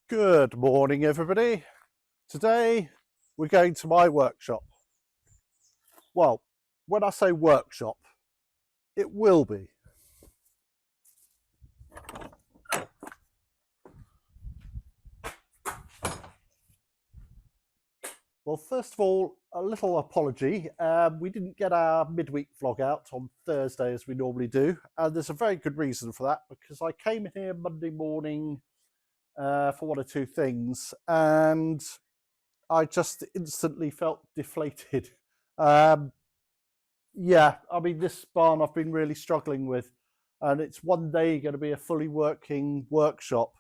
Good morning, everybody. Today we're going to my workshop. Well, when I say workshop, it will be. Well, first of all, a little apology. We didn't get our midweek vlog out on Thursday as we normally do, and there's a very good reason for that, because I came in here Monday morning for one or two things, and I just instantly felt deflated. Yeah, I mean, this barn I've been really struggling with, and it's one day going to be a fully working workshop,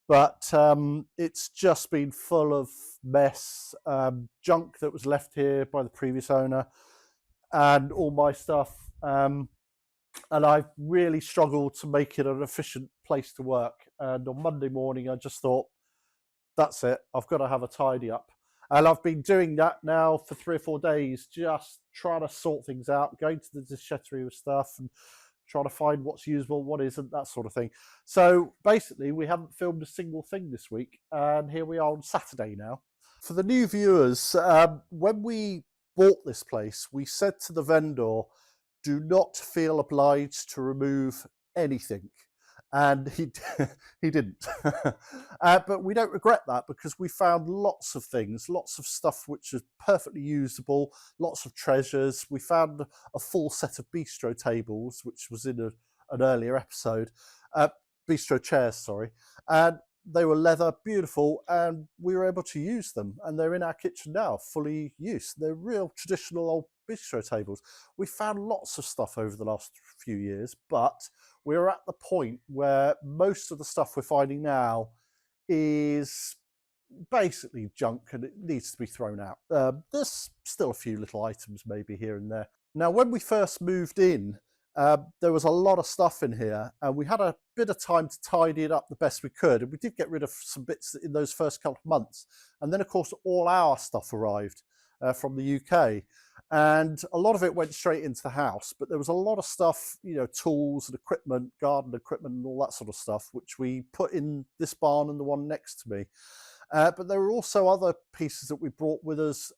but it's just been full of mess, junk that was left here by the previous owner, and all my stuff. And I've really struggled to make it an efficient place to work. And on Monday morning, I just thought, that's it, I've got to have a tidy up. And I've been doing that now for 3 or 4 days, just trying to sort things out, going to the déchetterie with stuff and trying to find what's usable, what isn't, that sort of thing. So basically, we haven't filmed a single thing this week, and here we are on Saturday now. For the new viewers, when we bought this place, we said to the vendor, do not feel obliged to remove anything. And he he didn't. But we don't regret that, because we found lots of things, lots of stuff which is perfectly usable, lots of treasures. We found a full set of bistro tables, which was in an earlier episode, bistro chairs, sorry, and they were leather, beautiful, and we were able to use them, and they're in our kitchen now, fully used. They're real traditional old bistro tables. We found lots of stuff over the last few years, but we're at the point where most of the stuff we're finding now is basically junk and it needs to be thrown out. There's still a few little items maybe here and there. Now, when we first moved in, there was a lot of stuff in here, and we had a bit of time to tidy it up the best we could, and we did get rid of some bits in those first couple of months. And then, of course, all our stuff arrived from the UK, and a lot of it went straight into the house, but there was a lot of stuff, you know, tools and equipment, garden equipment and all that sort of stuff, which we put in this barn and the one next to me. But there were also other pieces that we brought with us.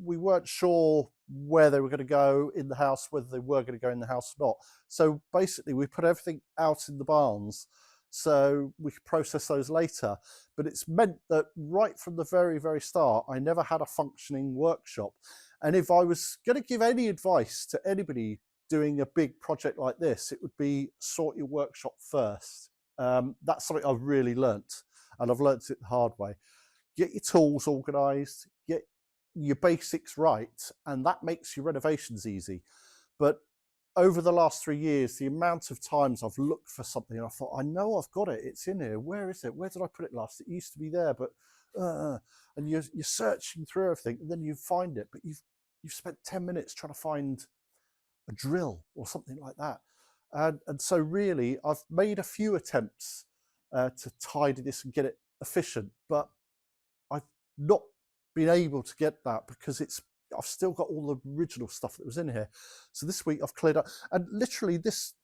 We weren't sure where they were going to go in the house, whether they were going to go in the house or not. So basically, we put everything out in the barns so we could process those later. But it's meant that right from the very, very start, I never had a functioning workshop. And if I was going to give any advice to anybody doing a big project like this, it would be sort your workshop first. That's something I've really learnt, and I've learnt it the hard way. Get your tools organised, get your basics right, and that makes your renovations easy. But over the last 3 years, the amount of times I've looked for something and I thought, I know I've got it, it's in here, where is it, where did I put it last, it used to be there, but and you're searching through everything, and then you find it, but you've spent 10 minutes trying to find a drill or something like that. And so really, I've made a few attempts to tidy this and get it efficient, but I've not been able to get that because I've still got all the original stuff that was in here. So this week I've cleared up, and literally this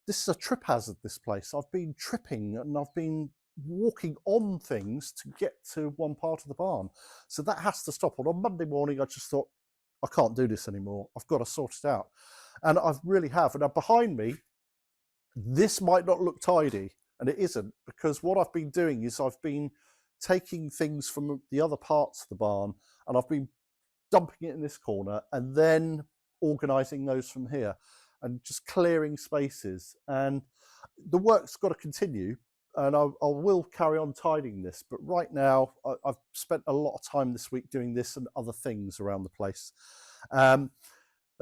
is a trip hazard, this place. I've been tripping and I've been walking on things to get to one part of the barn. So that has to stop. And on Monday morning I just thought, I can't do this anymore. I've got to sort it out. And I really have. And now behind me, this might not look tidy, and it isn't, because what I've been doing is I've been taking things from the other parts of the barn and I've been dumping it in this corner and then organising those from here and just clearing spaces. And the work's got to continue, and I will carry on tidying this, but right now I've spent a lot of time this week doing this and other things around the place. And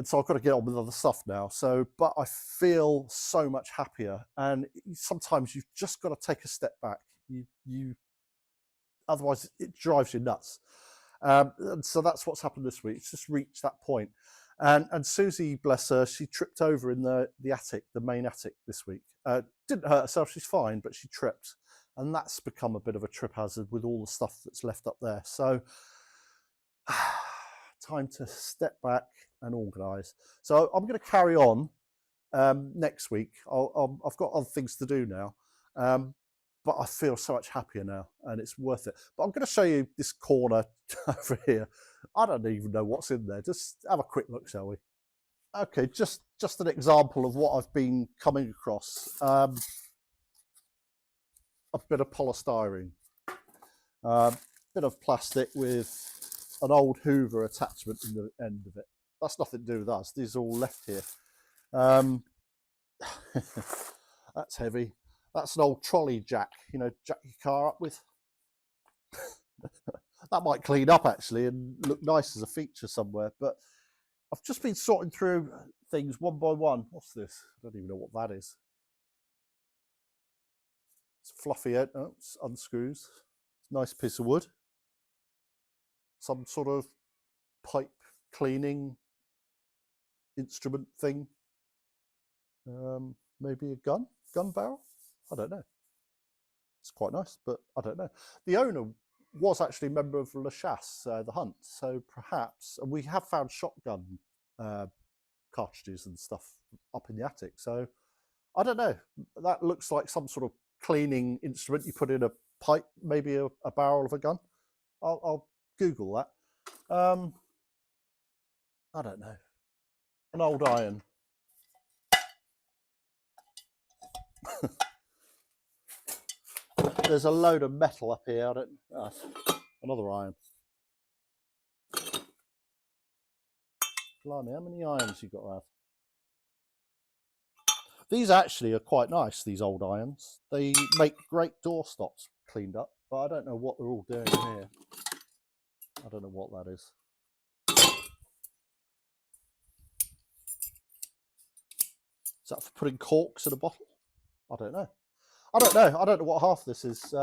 so I've got to get on with other stuff now. So, but I feel so much happier. And sometimes you've just got to take a step back. Otherwise it drives you nuts. And so that's what's happened this week. It's just reached that point. And Susie, bless her, she tripped over in the attic, the main attic this week. Didn't hurt herself, she's fine, but she tripped. And that's become a bit of a trip hazard with all the stuff that's left up there. So time to step back and organise. So I'm going to carry on next week. I've got other things to do now. but I feel so much happier now, and it's worth it. But I'm going to show you this corner over here. I don't even know what's in there. Just have a quick look, shall we? Okay, just an example of what I've been coming across. A bit of polystyrene, a bit of plastic with an old Hoover attachment in the end of it. That's nothing to do with us. These are all left here. That's heavy. That's an old trolley jack, you know, jack your car up with. That might clean up actually and look nice as a feature somewhere, but I've just been sorting through things one by one. What's this? I don't even know what that is. It's fluffy, oh, it unscrews. It's a nice piece of wood. Some sort of pipe cleaning instrument thing. Maybe a gun barrel? I don't know. It's quite nice, but I don't know. The owner was actually a member of La Chasse, the hunt, so perhaps, and we have found shotgun cartridges and stuff up in the attic, so I don't know. That looks like some sort of cleaning instrument you put in a pipe, maybe a barrel of a gun. I'll Google that. I don't know. An old iron. There's a load of metal up here. Another iron. Blimey, how many irons you got to have? These actually are quite nice, these old irons. They make great door stops cleaned up, but I don't know what they're all doing here. I don't know what that is. Is that for putting corks in a bottle? I don't know. I don't know what half this is.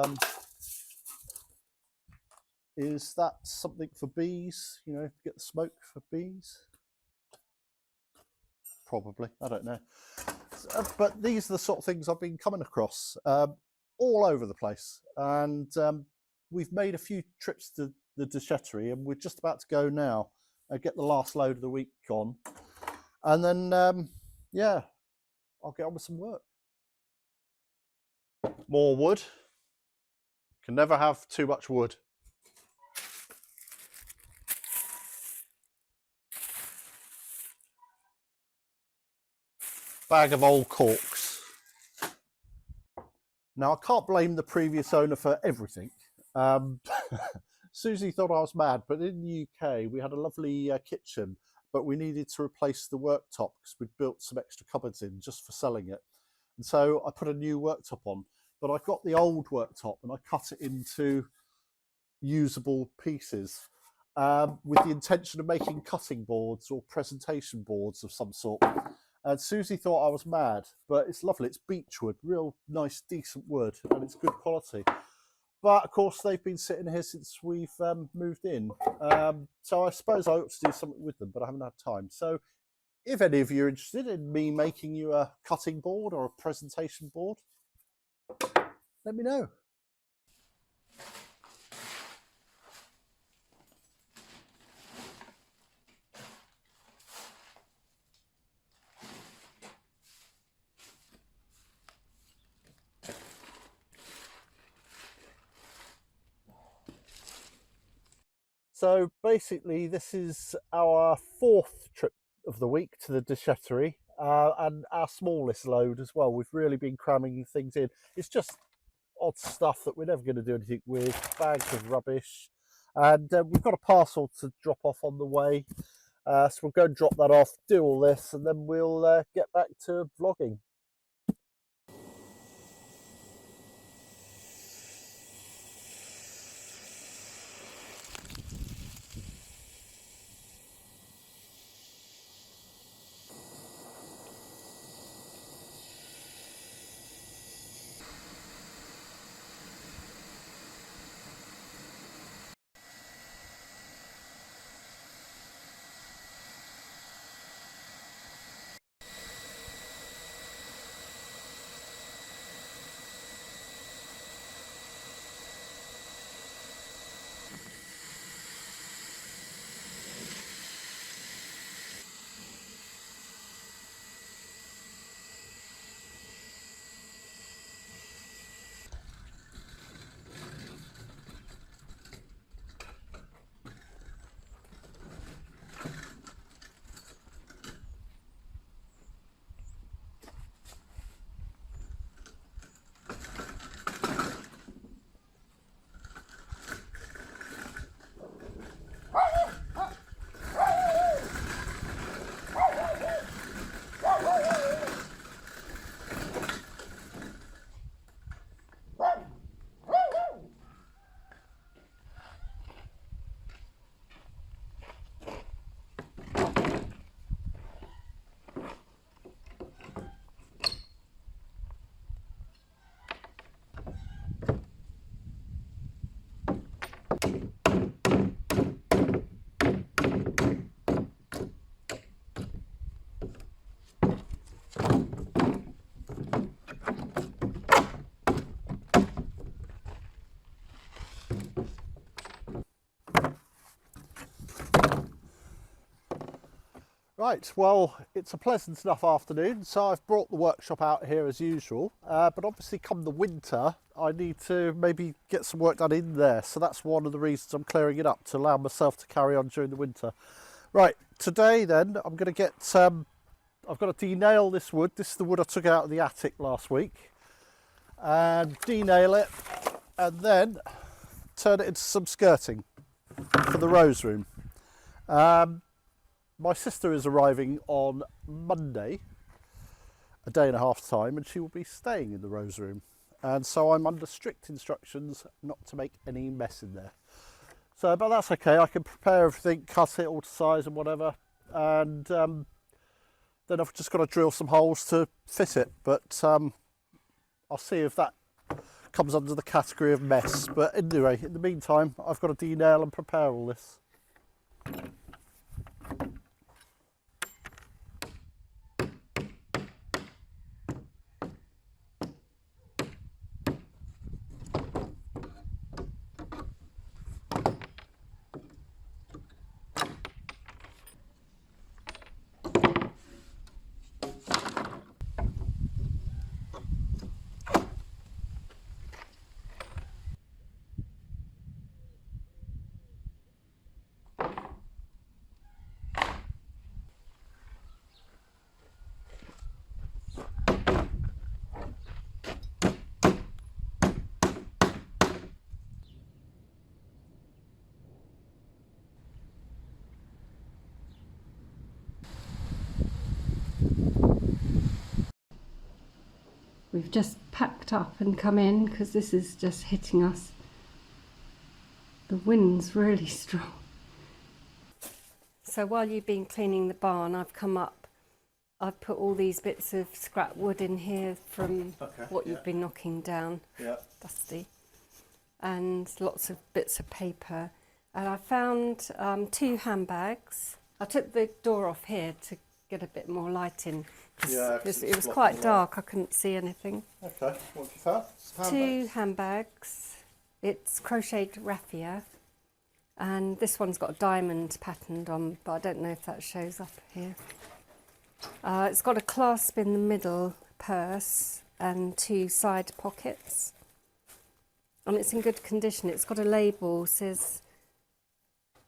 Is that something for bees? You know, to get the smoke for bees? Probably. I don't know. But these are the sort of things I've been coming across all over the place. And we've made a few trips to the déchetterie, and we're just about to go now and get the last load of the week on. And then, yeah, I'll get on with some work. More wood. Can never have too much wood. Bag of old corks. Now, I can't blame the previous owner for everything. Susie thought I was mad, but in the UK, we had a lovely kitchen, but we needed to replace the worktop because we'd built some extra cupboards in just for selling it. And so I put a new worktop on, but I got the old worktop and I cut it into usable pieces with the intention of making cutting boards or presentation boards of some sort. And Susie thought I was mad, but it's lovely. It's beechwood, real nice, decent wood, and it's good quality. But of course, they've been sitting here since we've moved in. So I suppose I ought to do something with them, but I haven't had time. So if any of you are interested in me making you a cutting board or a presentation board, let me know. So basically, this is our fourth trip of the week to the déchetterie, and our smallest load as well. We've really been cramming things in. It's just odd stuff that we're never going to do anything with, bags of rubbish, and we've got a parcel to drop off on the way. So we'll go and drop that off, do all this, and then we'll get back to vlogging. Right, well, it's a pleasant enough afternoon, so I've brought the workshop out here as usual, but obviously come the winter, I need to maybe get some work done in there, so that's one of the reasons I'm clearing it up, to allow myself to carry on during the winter. Right, today then, I'm going to get, I've got to denail this wood. This is the wood I took out of the attic last week, and denail it, and then turn it into some skirting for the rose room. My sister is arriving on Monday, a day and a half's time, and she will be staying in the rose room. And so I'm under strict instructions not to make any mess in there. So, but that's okay. I can prepare everything, cut it all to size and whatever. And then I've just got to drill some holes to fit it. But I'll see if that comes under the category of mess. But anyway, in the meantime, I've got to denail and prepare all this. We've just packed up and come in because this is just hitting us. The wind's really strong. So while you've been cleaning the barn, I've come up. I've put all these bits of scrap wood in here from what you've been knocking down, dusty, and lots of bits of paper. And I found 2 handbags. I took the door off here to get a bit more light in. It was quite dark, I couldn't see anything. Okay, what have you found? Handbags. 2 handbags. It's crocheted raffia, and this one's got a diamond patterned on, but I don't know if that shows up here. It's got a clasp in the middle, purse, and 2 side pockets. And it's in good condition. It's got a label, says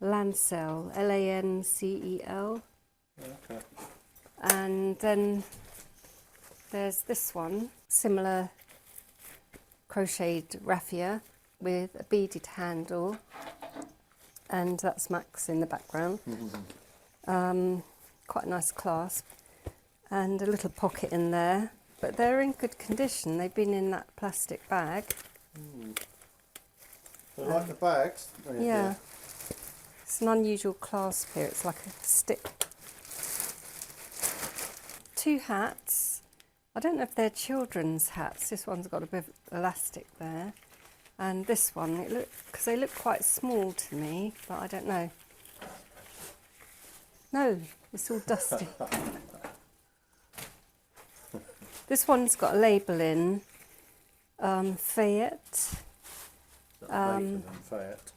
Lancel, Lancel. Okay. And then there's this one, similar crocheted raffia with a beaded handle, and that's Max in the background. Quite a nice clasp, and a little pocket in there, but they're in good condition. They've been in that plastic bag. So like the bags? Yeah. It's an unusual clasp here, it's like a stick. 2 hats. I don't know if they're children's hats. This one's got a bit of elastic there. And this one, because they look quite small to me, but I don't know. No, it's all dusty. This one's got a label in, Fayette. Fayette.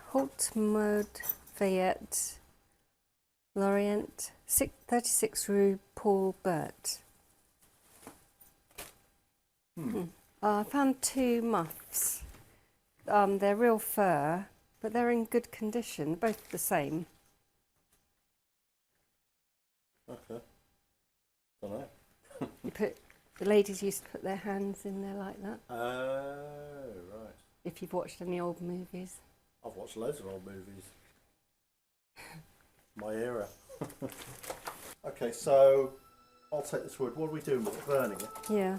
Haute Mode Fayette. Lorient, 36 Rue Paul Bert. I found 2 muffs. They're real fur, but they're in good condition, both the same. Okay. Don't know. The ladies used to put their hands in there like that. Oh, right. If you've watched any old movies. I've watched loads of old movies. My era. Okay, so I'll take this wood. What are we doing with it? Burning it? Yeah.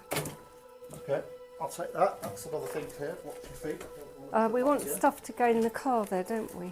Okay, I'll take that. That's another thing here. Watch your feet. We want stuff to go in the car there, don't we?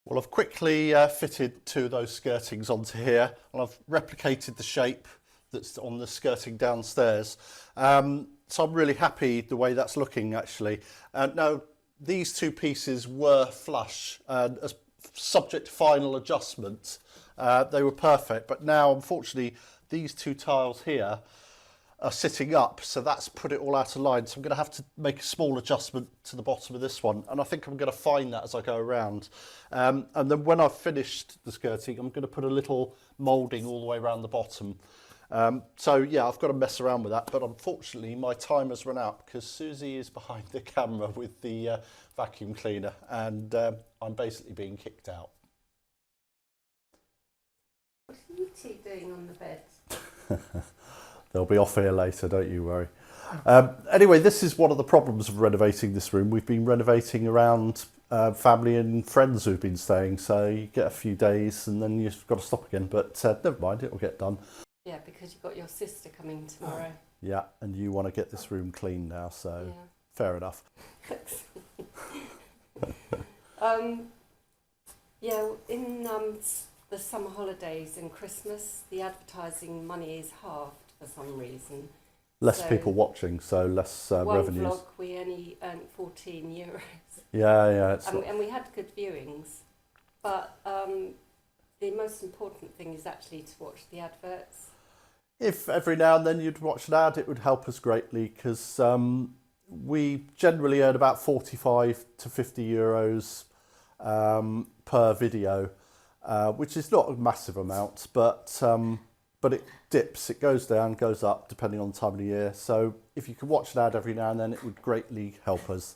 Well, I've quickly fitted two of those skirtings onto here, and I've replicated the shape that's on the skirting downstairs. So I'm really happy the way that's looking, actually. Now, these two pieces were flush, and as subject to final adjustment, they were perfect. But now, unfortunately, these two tiles here are sitting up, so that's put it all out of line. So I'm going to have to make a small adjustment to the bottom of this one, and I think I'm going to find that as I go around. And then when I've finished the skirting, I'm going to put a little moulding all the way around the bottom. So yeah, I've got to mess around with that, but unfortunately my time has run out because Susie is behind the camera with the vacuum cleaner, and I'm basically being kicked out. What are you two doing on the bed? They'll be off here later, don't you worry. Anyway, this is one of the problems of renovating this room. We've been renovating around family and friends who've been staying, so you get a few days and then you've got to stop again, but never mind, it'll get done. Yeah, because you've got your sister coming tomorrow. Yeah, and you want to get this room clean now, so yeah. Fair enough. Yeah, in the summer holidays and Christmas, the advertising money is halved for some reason. Less people watching, so less revenues. One vlog, we only earned €14. Yeah. And we had good viewings, but the most important thing is actually to watch the adverts. If every now and then you'd watch an ad, it would help us greatly, because we generally earn about 45 to 50 euros per video, which is not a massive amount, but it dips, it goes down, goes up, depending on the time of the year. So if you could watch an ad every now and then, it would greatly help us.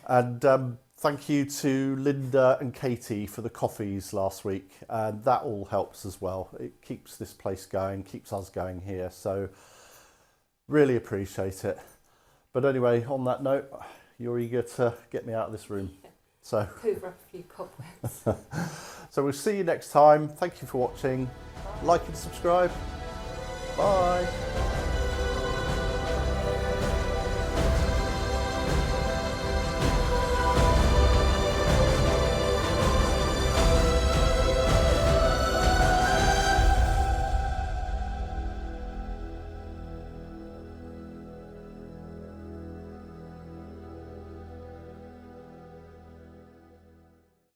And thank you to Linda and Katie for the coffees last week, and that all helps as well. It keeps this place going, keeps us going here, so really appreciate it. But anyway, on that note, you're eager to get me out of this room. So hoover up a few cobwebs. So we'll see you next time. Thank you for watching. Like and subscribe. Bye.